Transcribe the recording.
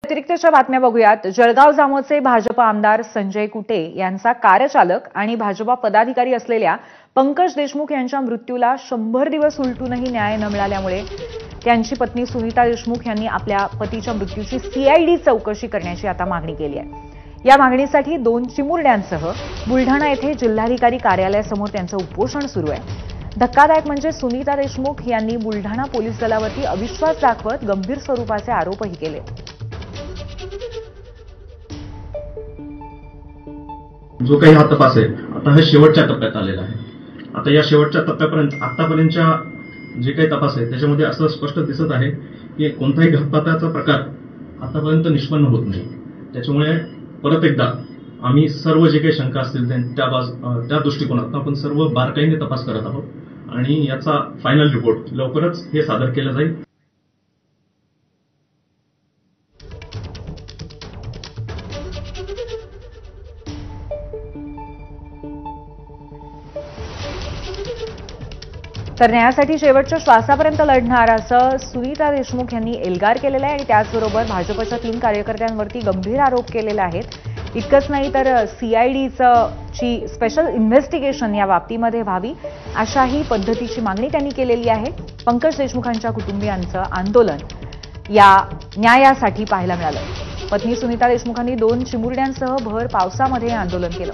व्यतिरिक्तच्या बातम्या बघूयात। जळगाव जामोदचे भाजप आमदार संजय कुटे यांचा कार्यचालक आणि भाजपा पदाधिकारी असलेल्या पंकज देशमुख यांच्या मृत्यूला 100 दिवस उलटूनही न्याय न मिळाल्यामुळे त्यांची पत्नी सुनीता देशमुख यांनी आपल्या पतीच्या मृत्यूची सीआयडी चौकशी करण्याची आता मागणी केली आहे। या मागणीसाठी 2 चिमुरड्यांसह बुलढाणा येथे जिल्हाधिकारी कार्यालयासमोर त्यांचं उपोषण सुरू आहे। धक्कादायक म्हणजे सुनीता देशमुख यांनी बुलढाणा पोलीस दलावरती अविश्वास दाखवत गंभीर स्वरूपाचे आरोपही केले। जो काही हा तपास आहे आता हा शेवटच्या टप्प्यात आलेला आहे। आता या शेवटच्या टप्प्यापर्यंत आतापर्यंतच्या जे काही तपास आहे त्याच्यामध्ये असं स्पष्ट दिसत आहे की कोणताही घातपाताचा प्रकार आतापर्यंत निष्पन्न होत नाही। त्याच्यामुळे परत एकदा आम्ही सर्व जे काही शंका असतील त्या दृष्टिकोनातून आपण सर्व बारकाईने तपास करत आहोत आणि याचा फायनल रिपोर्ट लवकरच हे सादर केलं जाईल। तर न्यायासाठी शेवटच्या श्वासापर्यंत लढणार असं सुनीता देशमुख यांनी एल्गार केलेलं आहे आणि त्याचबरोबर भाजपच्या 3 कार्यकर्त्यांवरती गंभीर आरोप केलेले आहेत। इतकंच नाही तर सीआयडीची स्पेशल इन्व्हेस्टिगेशन या बाबतीमध्ये व्हावी अशाही पद्धतीची मागणी त्यांनी केलेली आहे। पंकज देशमुखांच्या कुटुंबियांचं आंदोलन या न्यायासाठी पाहायला मिळालं। पत्नी सुनीता देशमुखांनी 2 चिमुरड्यांसह भर पावसामध्ये आंदोलन केलं।